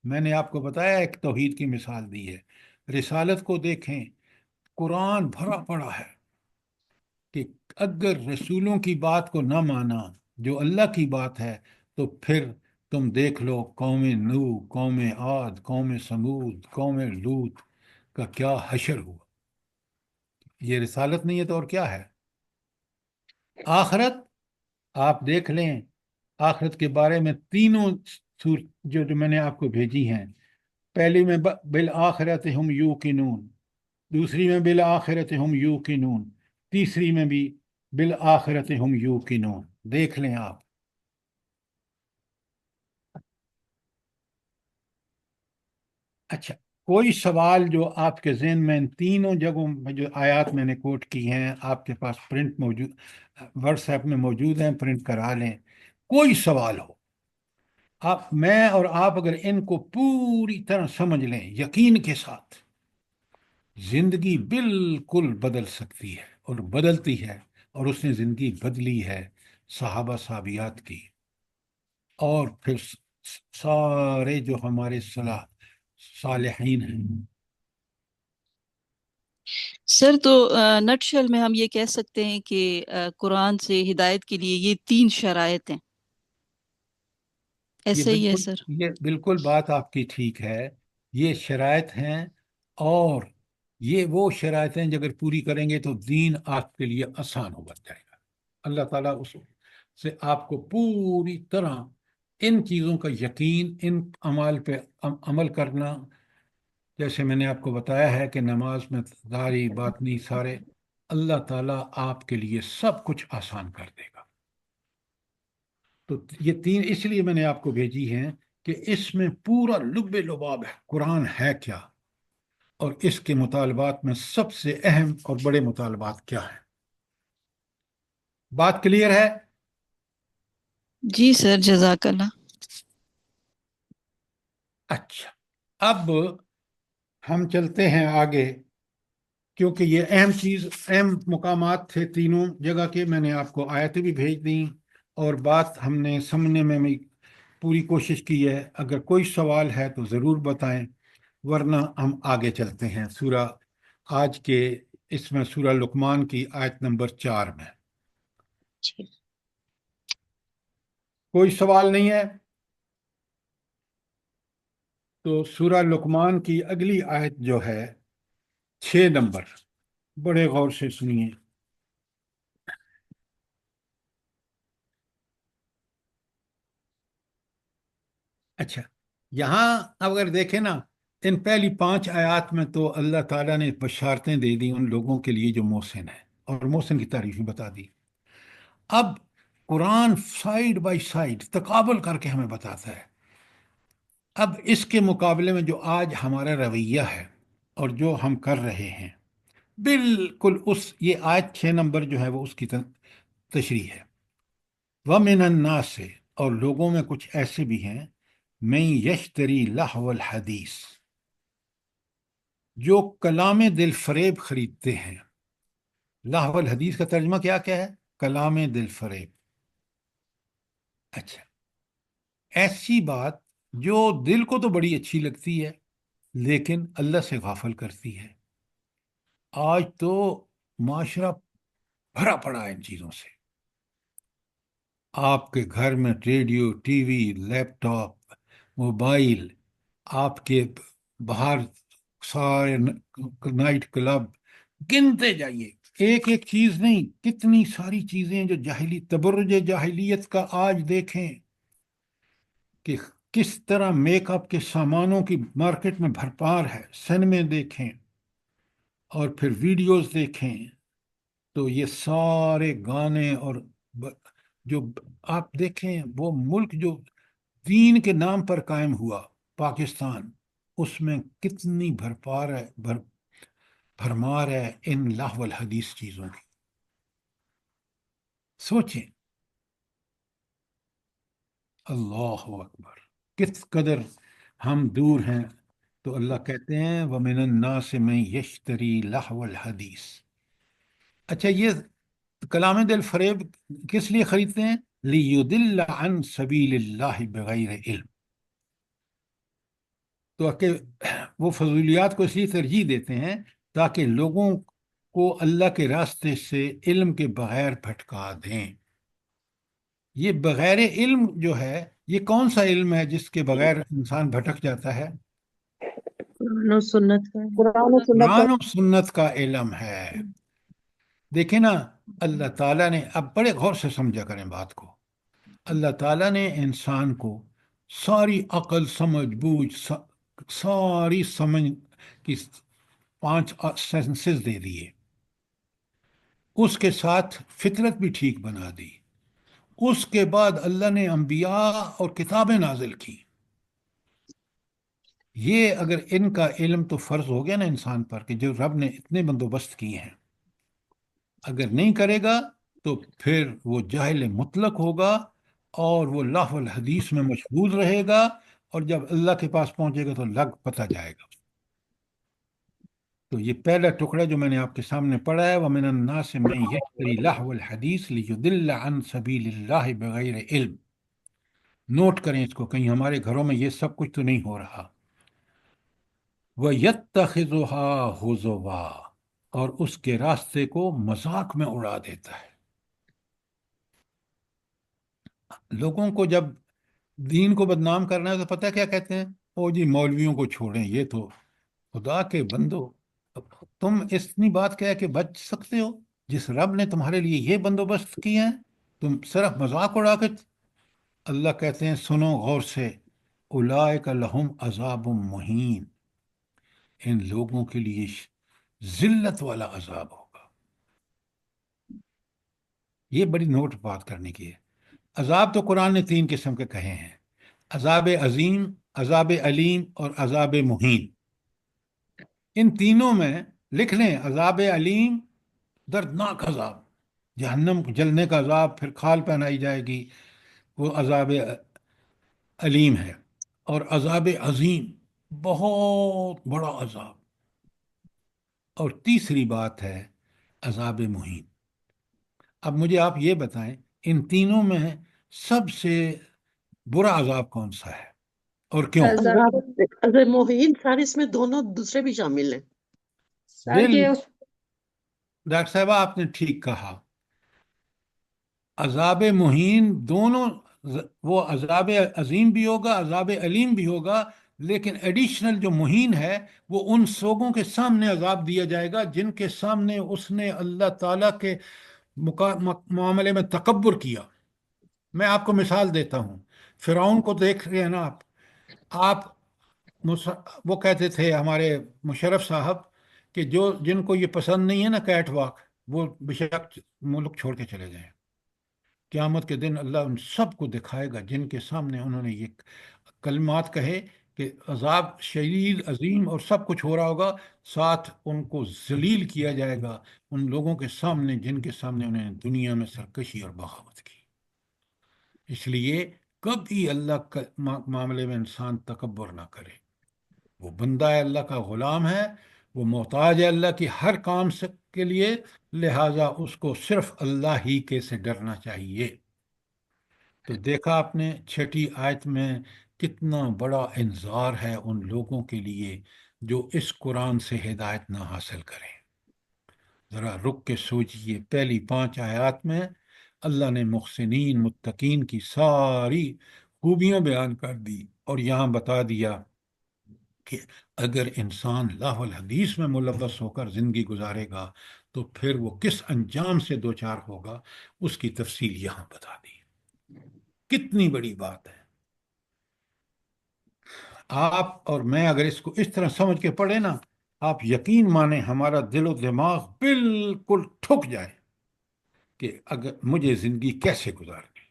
میں نے آپ کو بتایا ایک توحید کی مثال دی ہے، رسالت کو دیکھیں، قرآن بھرا پڑا ہے کہ اگر رسولوں کی بات کو نہ مانا جو اللہ کی بات ہے، تو پھر تم دیکھ لو قوم نو، قوم عاد، قوم سمود، قوم لوط کا کیا حشر ہوا۔ یہ رسالت نہیں ہے تو اور کیا ہے؟ آخرت آپ دیکھ لیں، آخرت کے بارے میں تینوں جو میں نے آپ کو بھیجی ہیں، پہلی میں بالآخرت ہم یوقنون، دوسری میں بالآخرت ہم یوقنون، تیسری میں بھی بالآخرت ہم یوقنون، دیکھ لیں آپ۔ اچھا، کوئی سوال جو آپ کے ذہن میں ان تینوں جگہوں میں جو آیات میں نے کوٹ کی ہیں، آپ کے پاس پرنٹ موجود، واٹس ایپ میں موجود ہیں، پرنٹ کرا لیں، کوئی سوال ہو، میں اور آپ اگر ان کو پوری طرح سمجھ لیں یقین کے ساتھ، زندگی بالکل بدل سکتی ہے اور بدلتی ہے، اور اس نے زندگی بدلی ہے صحابہ صحابیات کی، اور پھر سارے جو ہمارے صالحین ہیں۔ سر تو نٹ شل میں ہم یہ کہہ سکتے ہیں کہ قرآن سے ہدایت کے لیے یہ 3 شرائط ہیں، ایسے ہی ہے سر؟ یہ بالکل بات آپ کی ٹھیک ہے، یہ شرائط ہیں، اور یہ وہ شرائط ہیں جو اگر پوری کریں گے تو دین آپ کے لیے آسان ہو جائے گا۔ اللہ تعالیٰ اس سے آپ کو پوری طرح ان چیزوں کا یقین، ان اعمال پہ عمل کرنا، جیسے میں نے آپ کو بتایا ہے کہ نماز میں ظاہری باطنی سارے، اللہ تعالیٰ آپ کے لیے سب کچھ آسان کر دے گا۔ تو یہ 3 اس لیے میں نے آپ کو بھیجی ہیں کہ اس میں پورا لب لباب ہے، قرآن ہے کیا، اور اس کے مطالبات میں سب سے اہم اور بڑے مطالبات کیا ہیں۔ بات کلیئر ہے؟ جی سر، جزاک اللہ۔ اچھا، اب ہم چلتے ہیں آگے، کیونکہ یہ اہم مقامات تھے تینوں جگہ کے، میں نے آپ کو آیتیں بھی بھیج دیں، اور بات ہم نے سمجھنے میں پوری کوشش کی ہے۔ اگر کوئی سوال ہے تو ضرور بتائیں، ورنہ ہم آگے چلتے ہیں سورہ آج کے اس میں سورہ لقمان کی آیت نمبر 4 میں۔ کوئی سوال نہیں ہے تو سورہ لقمان کی اگلی آیت جو ہے 6 نمبر، بڑے غور سے سنیے۔ اچھا، یہاں اگر دیکھیں نا، ان پہلی 5 آیات میں تو اللہ تعالیٰ نے بشارتیں دے دی ان لوگوں کے لیے جو محسن ہیں، اور محسن کی تعریفیں بتا دی۔ اب قرآن سائیڈ بائی سائیڈ تقابل کر کے ہمیں بتاتا ہے۔ اب اس کے مقابلے میں جو آج ہمارا رویہ ہے اور جو ہم کر رہے ہیں، بالکل یہ آیت 6 نمبر جو ہے وہ اس کی تشریح ہے۔ وَمِنَ النَّاسِ، اور لوگوں میں کچھ ایسے بھی ہیں، مَن یشتری لہو الحدیث، جو کلام دل فریب خریدتے ہیں۔ لہو الحدیث کا ترجمہ کیا ہے؟ کلام دل فریب۔ اچھا، ایسی بات جو دل کو تو بڑی اچھی لگتی ہے لیکن اللہ سے غافل کرتی ہے۔ آج تو معاشرہ بھرا پڑا ہے ان چیزوں سے، آپ کے گھر میں ریڈیو، ٹی وی، لیپ ٹاپ، موبائل، آپ کے باہر سارے نائٹ کلب، گنتے جائیے، ایک ایک چیز نہیں، کتنی ساری چیزیں جو تبرج جاہلیت کا آج دیکھیں کہ کس طرح میک اپ کے سامانوں کی مارکیٹ میں بھرپار ہے، سینمے دیکھیں اور پھر ویڈیوز دیکھیں، تو یہ سارے گانے اور جو آپ دیکھیں، وہ ملک جو دین کے نام پر قائم ہوا، پاکستان، اس میں کتنی بھرمار ہے ان لاہو الحدیث چیزوں کی. سوچیں، اللہ اکبر، کس قدر ہم دور ہیں. تو اللہ کہتے ہیں وَمِنَ النَّاسِ مَن يَشْتَرِي لَهْوَ الْحَدِيثِ. اچھا، یہ کلام دل فریب کس لیے خریدتے ہیں؟ لِيُضِلَّ عَن سَبِيلِ اللَّهِ بِغَيْرِ علم. تو کہ وہ فضولیات کو اس لیے ترجیح دیتے ہیں تاکہ لوگوں کو اللہ کے راستے سے علم کے بغیر بھٹکا دیں. یہ بغیر علم جو ہے، یہ کون سا علم ہے جس کے بغیر انسان بھٹک جاتا ہے؟ قرآن و سنت کا قرآن و سنت کا قرآن و سنت کا علم ہے. دیکھیں نا، اللہ تعالیٰ نے، اب بڑے غور سے سمجھا کریں بات کو، اللہ تعالیٰ نے انسان کو ساری عقل، سمجھ بوجھ، ساری سمجھ کی 5 سینسز دے دیے، اس کے ساتھ فطرت بھی ٹھیک بنا دی. اس کے بعد اللہ نے انبیاء اور کتابیں نازل کی. یہ اگر ان کا علم تو فرض ہو گیا نا انسان پر، کہ جو رب نے اتنے بندوبست کیے ہیں، اگر نہیں کرے گا تو پھر وہ جاہل مطلق ہوگا اور وہ لاہو الحدیث میں مشغول رہے گا، اور جب اللہ کے پاس پہنچے گا تو لگ پتہ جائے گا. تو یہ پہلا ٹکڑا جو میں نے آپ کے سامنے پڑھا ہے، وَمِنَ النَّاسِ مَن يَشْتَرِي لَهْوَ الْحَدِيثِ لِيُضِلَّ عَن سَبِيلِ اللَّهِ بِغَيْرِ علم. نوٹ کریں اس کو، کہیں ہمارے گھروں میں یہ سب کچھ تو نہیں ہو رہا. وَيَتَّخِذُهَا هُزُوًا، اور اس کے راستے کو مذاق میں اڑا دیتا ہے. لوگوں کو جب دین کو بدنام کرنا ہے تو پتہ کیا کہتے ہیں؟ او جی مولویوں کو چھوڑیں، یہ تو خدا کے بندو، تم اتنی بات کہہ کے بچ سکتے ہو؟ جس رب نے تمہارے لیے یہ بندوبست کیا ہے، تم صرف مذاق اڑا کے. اللہ کہتے ہیں سنو غور سے، اولئک لہم عذاب مہین، ان لوگوں کے لیے ذلت والا عذاب ہوگا. یہ بڑی نوٹ بات کرنے کی ہے. عذاب تو قرآن نے 3 قسم کے کہے ہیں: عذاب عظیم، عذاب علیم اور عذاب مہین. ان تینوں میں لکھ لیں، عذاب علیم دردناک عذاب، جہنم جلنے کا عذاب، پھر کھال پہنائی جائے گی، وہ عذاب علیم ہے. اور عذاب عظیم، بہت بڑا عذاب. اور تیسری بات ہے عذاب مہین. اب مجھے آپ یہ بتائیں، ان تینوں میں سب سے برا عذاب کون سا ہے اور کیوں؟ عذاب اگر موہین سر، اس میں دونوں دوسرے بھی شامل ہیں. سر یہ ڈاکٹر صاحبہ آپ نے ٹھیک کہا، عذاب مہین دونوں، وہ عذاب عظیم بھی ہوگا، عذاب علیم بھی ہوگا، لیکن ایڈیشنل جو مہین ہے وہ ان لوگوں کے سامنے عذاب دیا جائے گا جن کے سامنے اس نے اللہ تعالیٰ کے معاملے میں تکبر کیا. میں آپ کو مثال دیتا ہوں. فرعون کو دیکھ رہے ہیں نا آپ وہ کہتے تھے ہمارے مشرف صاحب کہ جن کو یہ پسند نہیں ہے نا کیٹ واک، وہ بشک ملک چھوڑ کے چلے جائیں. قیامت کے دن اللہ ان سب کو دکھائے گا جن کے سامنے انہوں نے یہ کلمات کہے کہ عذاب شدید، عظیم اور سب کچھ ہو رہا ہوگا، ساتھ ان کو ذلیل کیا جائے گا ان لوگوں کے سامنے جن کے سامنے انہوں نے دنیا میں سرکشی اور بغاوت کی. اس لیے کبھی اللہ کا معاملے میں انسان تکبر نہ کرے. وہ بندہ ہے، اللہ کا غلام ہے، وہ محتاج ہے اللہ کی ہر کام کے لیے، لہٰذا اس کو صرف اللہ ہی کے سے ڈرنا چاہیے. تو دیکھا آپ نے 6 آیت میں کتنا بڑا انذار ہے ان لوگوں کے لیے جو اس قرآن سے ہدایت نہ حاصل کریں. ذرا رک کے سوچئے، پہلی 5 آیات میں اللہ نے محسنین متقین کی ساری خوبیاں بیان کر دی، اور یہاں بتا دیا کہ اگر انسان لاہ الحدیث میں ملوث ہو کر زندگی گزارے گا تو پھر وہ کس انجام سے دوچار ہوگا، اس کی تفصیل یہاں بتا دی۔ کتنی بڑی بات ہے! آپ اور میں اگر اس کو اس طرح سمجھ کے پڑھیں نا، آپ یقین مانیں ہمارا دل و دماغ بالکل ٹھک جائے کہ اگر مجھے زندگی کیسے گزارنی۔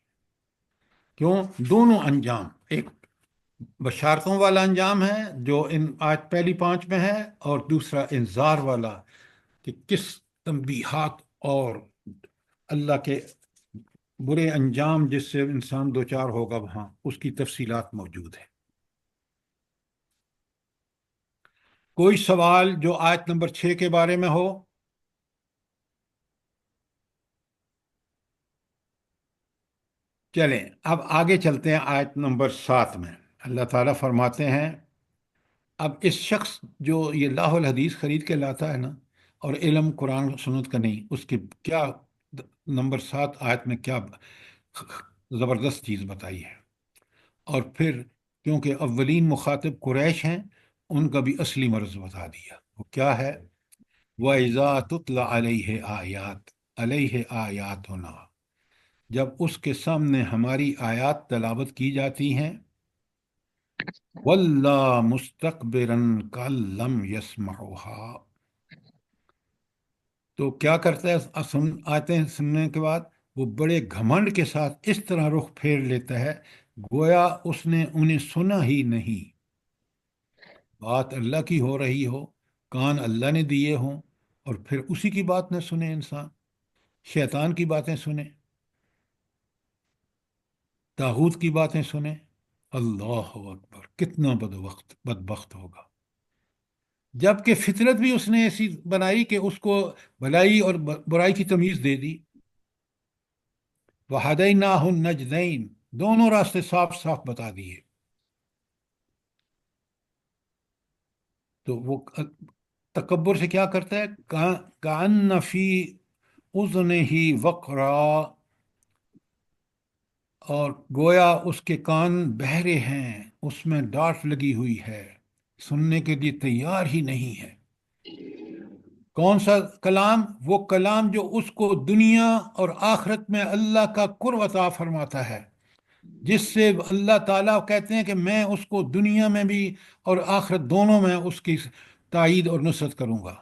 کیوں؟ دونوں انجام، ایک بشارتوں والا انجام ہے جو ان آج پہلی 5 میں ہے، اور دوسرا انذار والا کہ کس تنبیہات اور اللہ کے برے انجام جس سے انسان دوچار ہوگا وہاں، اس کی تفصیلات موجود ہیں۔ کوئی سوال جو آیت نمبر 6 کے بارے میں ہو؟ چلیں اب آگے چلتے ہیں آیت نمبر 7 میں۔ اللہ تعالیٰ فرماتے ہیں اب اس شخص جو یہ لاہ الحدیث خرید کے لاتا ہے نا، اور علم قرآن سنت کا نہیں، اس کی کیا نمبر 7 آیت میں کیا زبردست چیز بتائی ہے۔ اور پھر کیونکہ اولین مخاطب قریش ہیں، ان کا بھی اصلی مرض بتا دیا۔ وہ کیا ہے؟ وَإِذَا تُتْلَى عَلَيْهِ آیات علیہ آیاتنا، جب اس کے سامنے ہماری آیات تلاوت کی جاتی ہیں، وَاللَّہ مُسْتَكْبِرًا كَأَن لَّمْ يَسْمَعُهَا، تو کیا کرتا ہے؟ آیتیں سننے کے بعد وہ بڑے گھمنڈ کے ساتھ اس طرح رخ پھیر لیتا ہے گویا اس نے انہیں سنا ہی نہیں۔ بات اللہ کی ہو رہی ہو، کان اللہ نے دیے ہوں، اور پھر اسی کی بات نہ سنے انسان، شیطان کی باتیں سنے، طاغوت کی باتیں سنے۔ اللہ اکبر، کتنا بدبخت ہوگا! جبکہ فطرت بھی اس نے ایسی بنائی کہ اس کو بھلائی اور برائی کی تمیز دے دی۔ وَهَدَيْنَاهُ النَّجْدَيْنِ، دونوں راستے صاف صاف بتا دیے۔ تو وہ تکبر سے کیا کرتا ہے؟ کَأَنَّ فِي أُذُنِهِ وَقْرًا، اور گویا اس کے کان بہرے ہیں، اس میں ڈاٹ لگی ہوئی ہے، سننے کے لیے تیار ہی نہیں ہے۔ کون سا کلام؟ وہ کلام جو اس کو دنیا اور آخرت میں اللہ کا قرب عطا فرماتا ہے، جس سے اللہ تعالیٰ کہتے ہیں کہ میں اس کو دنیا میں بھی اور آخرت دونوں میں اس کی تائید اور نصرت کروں گا،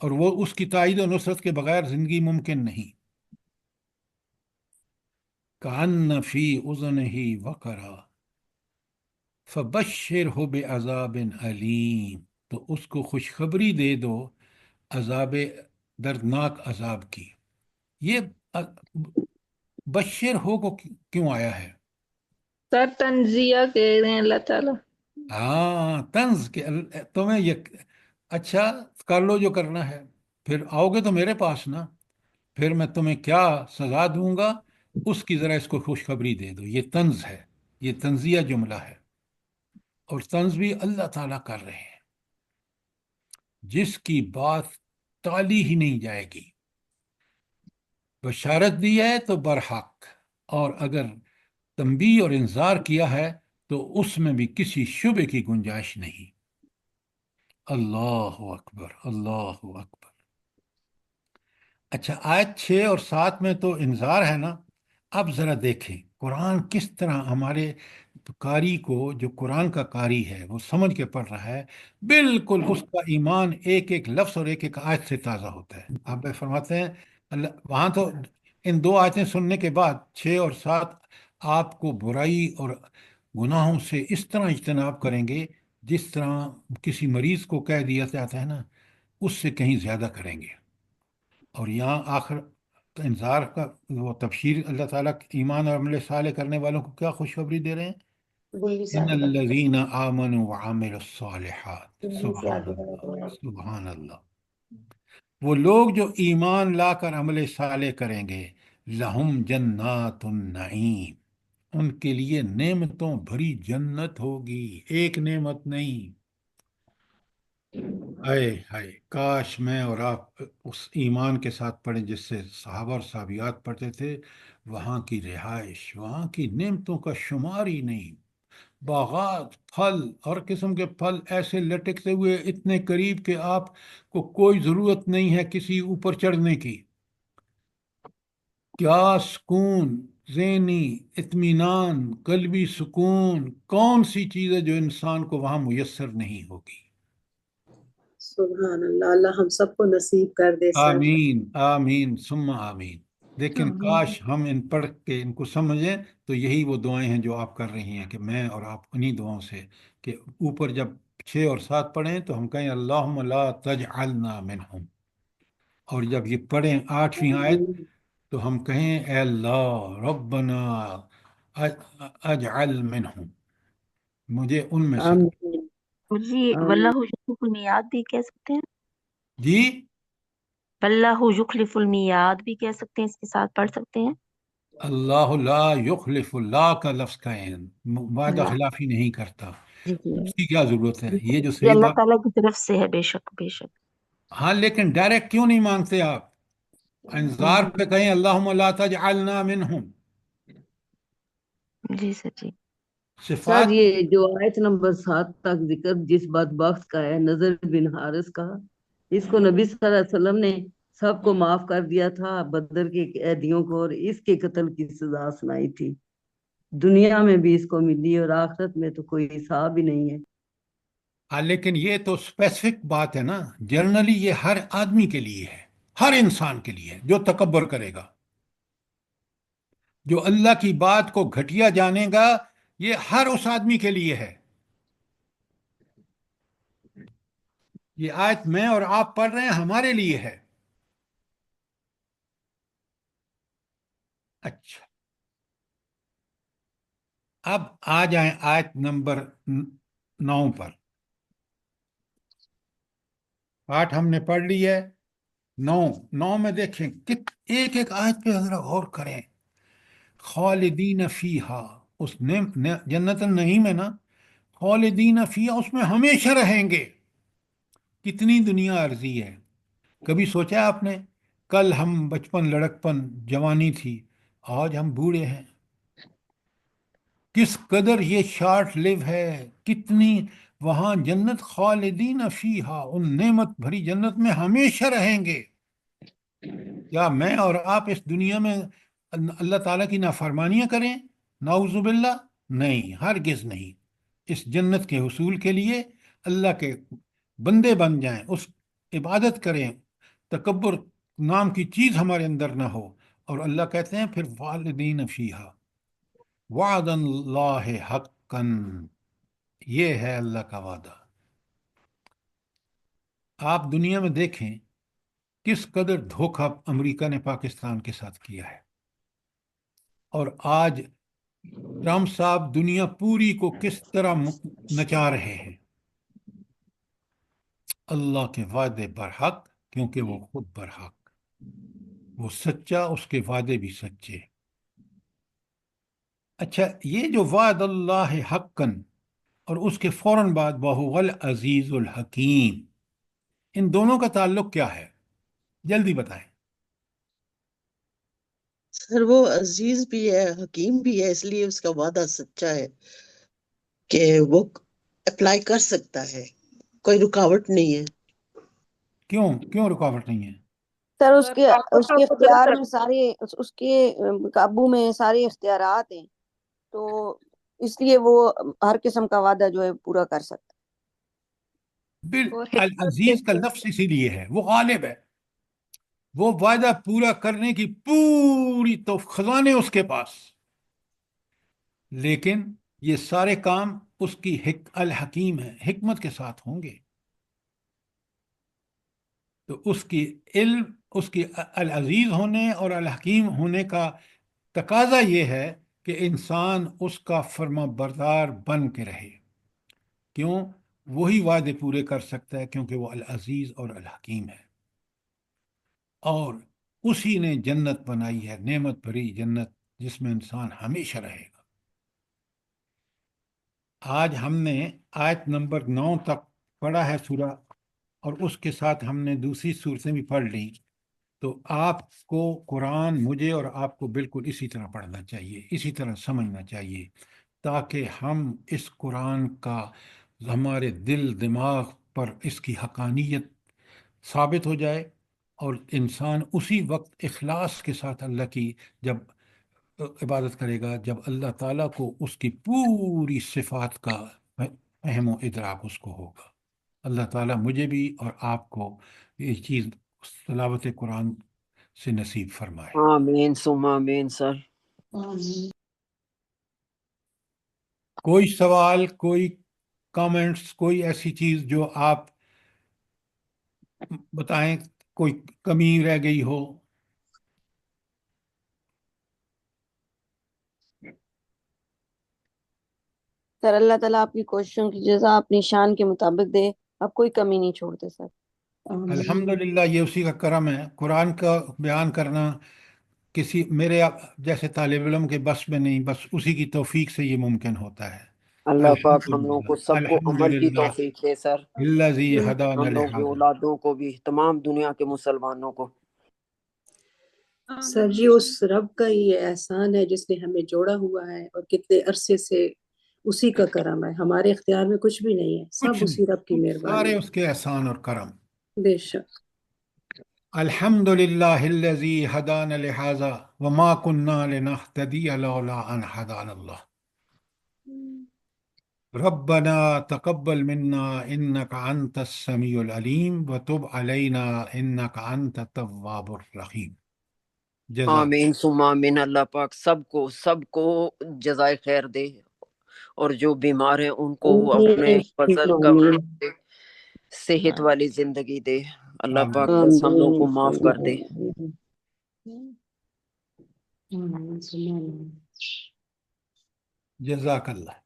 اور وہ اس کی تائید اور نصرت کے بغیر زندگی ممکن نہیں۔ کأن فی اذنہ وقرا فبشرہ بعذاب علیم، تو اس کو خوشخبری دے دو عذاب دردناک عذاب کی۔ یہ بشر ہو کو کیوں آیا ہے؟ سر تنزیہ کہہ رہے ہیں اللہ تعالیٰ۔ ہاں، طنز کے تمہیں یہ اچھا کر لو جو کرنا ہے، پھر آؤ گے تو میرے پاس نا، پھر میں تمہیں کیا سزا دوں گا، اس کی ذرا اس کو خوشخبری دے دو۔ یہ طنز ہے، یہ طنزیہ جملہ ہے، اور طنز بھی اللہ تعالیٰ کر رہے ہیں، جس کی بات ٹالی ہی نہیں جائے گی۔ بشارت دی ہے تو برحق، اور اگر تنبیہ اور انذار کیا ہے تو اس میں بھی کسی شبے کی گنجائش نہیں۔ اللہ اکبر، اللہ اکبر۔ اچھا، آیت 6 اور 7 میں تو انذار ہے نا، اب ذرا دیکھیں قرآن کس طرح ہمارے قاری کو، جو قرآن کا قاری ہے وہ سمجھ کے پڑھ رہا ہے، بالکل اس کا ایمان ایک ایک لفظ اور ایک ایک آیت سے تازہ ہوتا ہے۔ آپ فرماتے ہیں اللہ وہاں تو ان 2 آیتیں سننے کے بعد 6 اور 7 آپ کو برائی اور گناہوں سے اس طرح اجتناب کریں گے جس طرح کسی مریض کو کہہ دیا جاتا ہے نا، اس سے کہیں زیادہ کریں گے۔ اور یہاں آخر انذار کا وہ تبشیر، اللہ تعالیٰ ایمان اور عمل صالح کرنے والوں کو کیا خوشخبری دے رہے ہیں؟ وہی ان ساتھ الذین آمنوا وعملوا الصالحات، وہی سے سبحان آگے بڑھ اللہ، رہے ہیں۔ سبحان اللہ۔ وہ لوگ جو ایمان لا کر عمل صالح کریں گے، لہم جنات النعیم، ان کے لیے نعمتوں بھری جنت ہوگی، ایک نعمت نہیں۔ ہائے ہائے، کاش میں اور آپ اس ایمان کے ساتھ پڑھیں جس سے صحابہ اور صحابیات پڑھتے تھے۔ وہاں کی رہائش، وہاں کی نعمتوں کا شمار ہی نہیں، باغات، پھل، ہر قسم کے پھل ایسے لٹکتے ہوئے اتنے قریب کہ آپ کو کوئی ضرورت نہیں ہے کسی اوپر چڑھنے کی. کیا سکون، ذہنی اطمینان، قلبی سکون، کون سی چیز ہے جو انسان کو وہاں میسر نہیں ہوگی؟ سبحان اللہ، اللہ ہم سب کو نصیب کر دے سر. آمین آمین ثم آمین. لیکن کاش ہم ان پڑھ کے ان کو سمجھیں. تو یہی وہ دعائیں ہیں جو آپ کر رہی ہیں کہ میں اور آپ انہی دعاؤں سے کہ اوپر جب 6 اور 7 پڑھیں تو ہم کہیں اللہم لا تجعلنا منہم، اور جب یہ پڑھیں 8ویں آیت تو ہم کہیں اے اللہ ربنا اجعل منہم، مجھے ان میں سے. آمین جی آمین. واللہ یخلف المیعاد بھی کہہ سکتے ہیں. جی واللہ یخلف المیعاد بھی کہہ سکتے ہیں، اس کے ساتھ پڑھ سکتے ہیں. اللہ لا یخلف، اللہ کا لفظ کا وعدہ اللہ خلافی نہیں کرتا. جی جی اس کی کیا ضرورت ہے؟ یہ جو یہ صحیح اللہ بات. تعالیٰ کی طرف سے ہے، بے شک بے شک. ہاں لیکن ڈائریکٹ کیوں نہیں مانگتے آپ؟ انظار پہ کہیں اللہم لا تجعلنا منہم. جی سر جی. سر صفات. یہ جو آیت نمبر 7 تک ذکر جس بدبخت کا ہے، نظر بن حارث کا، اس کو نبی صلی اللہ علیہ وسلم نے سب کو معاف کر دیا تھا، بدر کے قیدیوں کو، اور اس کے قتل کی سزا سنائی تھی. دنیا میں بھی اس کو ملی اور آخرت میں تو کوئی حساب ہی نہیں ہے. ہاں لیکن یہ تو اسپیسیفک بات ہے نا، جنرلی یہ ہر آدمی کے لیے ہے، ہر انسان کے لیے ہے جو تکبر کرے گا، جو اللہ کی بات کو گھٹیا جانے گا، یہ ہر اس آدمی کے لیے ہے. یہ آیت میں اور آپ پڑھ رہے ہیں ہمارے لیے ہے. اچھا اب آ جائیں آیت نمبر 9 پر. پاٹ ہم نے پڑھ لی ہے. 9 میں دیکھیں ایک ایک آیت پہ ذرا غور کریں. خالدین فیہا، اس جنت النعیم ہے نا، خالدین فیہا، اس میں ہمیشہ رہیں گے. کتنی دنیا عرضی ہے. کبھی سوچا آپ نے؟ کل ہم بچپن، لڑکپن، جوانی تھی، آج ہم بوڑھے ہیں. کس قدر یہ شارٹ لیو ہے. کتنی وہاں جنت، خالدین فیہا، ان نعمت بھری جنت میں ہمیشہ رہیں گے. کیا میں اور آپ اس دنیا میں اللہ تعالیٰ کی نافرمانیاں کریں؟ نعوذ باللہ، نہیں، ہرگز نہیں. اس جنت کے حصول کے لیے اللہ کے بندے بن جائیں، اس عبادت کریں، تکبر نام کی چیز ہمارے اندر نہ ہو. اور اللہ کہتے ہیں پھر والدین فیہا وعد اللہ حقا، یہ ہے اللہ کا وعدہ. آپ دنیا میں دیکھیں کس قدر دھوکہ امریکہ نے پاکستان کے ساتھ کیا ہے، اور آج ٹرمپ صاحب دنیا پوری کو کس طرح نچا رہے ہیں. اللہ کے وعدے برحق، کیونکہ وہ خود برحق، وہ سچا، اس کے وعدے بھی سچے. اچھا یہ جو وعد اللہ حقا اور اس کے فوراً بعد وَهُوَ العزیز الحکیم، ان دونوں کا تعلق کیا ہے؟ جلدی بتائیں. سر وہ عزیز بھی ہے، حکیم بھی ہے، اس لیے اس کا وعدہ سچا ہے کہ وہ اپلائی کر سکتا ہے، کوئی رکاوٹ نہیں ہے. کیوں رکاوٹ نہیں ہے؟ سر اس سر کے ڈاکٹر اس کے صاحب کو اختیار درست میں سارے، اس کے قابو میں سارے اختیارات ہیں، تو اس لیے وہ ہر قسم کا وعدہ جو ہے پورا کر سکتا. اور حکمت کے العزیز کا لفظ اسی لیے ہے، وہ غالب ہے، وہ وعدہ پورا کرنے کی پوری تو خزانے اس کے پاس. لیکن یہ سارے کام اس کی الحکیم ہے، حکمت کے ساتھ ہوں گے. تو اس کی علم، اس کی العزیز ہونے اور الحکیم ہونے کا تقاضا یہ ہے کہ انسان اس کا فرما بردار بن کے رہے. کیوں؟ وہی وعدے پورے کر سکتا ہے کیونکہ وہ العزیز اور الحکیم ہے. اور اسی نے جنت بنائی ہے، نعمت بھری جنت جس میں انسان ہمیشہ رہے گا. آج ہم نے آیت نمبر 9 تک پڑھا ہے سورہ، اور اس کے ساتھ ہم نے دوسری صورتیں بھی پڑھ لی. تو آپ کو قرآن، مجھے اور آپ کو بالکل اسی طرح پڑھنا چاہیے، اسی طرح سمجھنا چاہیے. تاکہ ہم اس قرآن کا ہمارے دل دماغ پر اس کی حقانیت ثابت ہو جائے، اور انسان اسی وقت اخلاص کے ساتھ اللہ کی جب عبادت کرے گا جب اللہ تعالیٰ کو اس کی پوری صفات کا فہم و ادراک اس کو ہوگا۔ اللہ تعالیٰ مجھے بھی اور آپ کو یہ چیز تلاوت قرآن سے نصیب فرمائے۔ آمین ثم آمین سر۔ کوئی سوال، کوئی کامنٹس، کوئی ایسی چیز جو آپ بتائیں، کوئی کمی رہ گئی ہو؟ سر اللہ تعالیٰ آپ کی کوششوں کی جزا اپنی شان کے مطابق دے، آپ کوئی کمی نہیں چھوڑتے سر۔ الحمدللہ، یہ اسی کا کرم ہے۔ قرآن کا بیان کرنا کسی میرے جیسے طالب علم کے بس میں نہیں، بس اسی کی توفیق سے یہ ممکن ہوتا ہے۔ اللہ پاک ہم لوگوں الحمدللہ کو سب کو عمل کی الحمدللہ توفیق دے سر، الذی ہدانا ہم لوگ کی لہذا۔ اولادوں کو بھی، تمام دنیا کے مسلمانوں کو۔ سر جی اس رب کا یہ احسان ہے جس نے ہمیں جوڑا ہوا ہے، اور کتنے عرصے سے اسی کا کرم ہے، ہمارے اختیار میں کچھ بھی نہیں ہے، کچھ سب اسی رب کی نہیں، مہربانی سارے ہے۔ اس کے احسان اور کرم۔ بے شک۔ الحمدللہ الذی ہدانا لہذا وما كنا لنہتدی لولا ان ہدانا اللہ ربنا تقبل منا انك انت السمیع العلیم وتب علینا انك انت التواب الرحیم۔ جزاک آمین ثم آمین۔ اللہ پاک سب کو جزائے خیر دے، اور جو بیمار ہیں ان کو وہ اپنے فضل کا دے، صحت والی زندگی دے۔ اللہ پاک بس ہم لوگ کو معاف کر دے۔ جزاک اللہ۔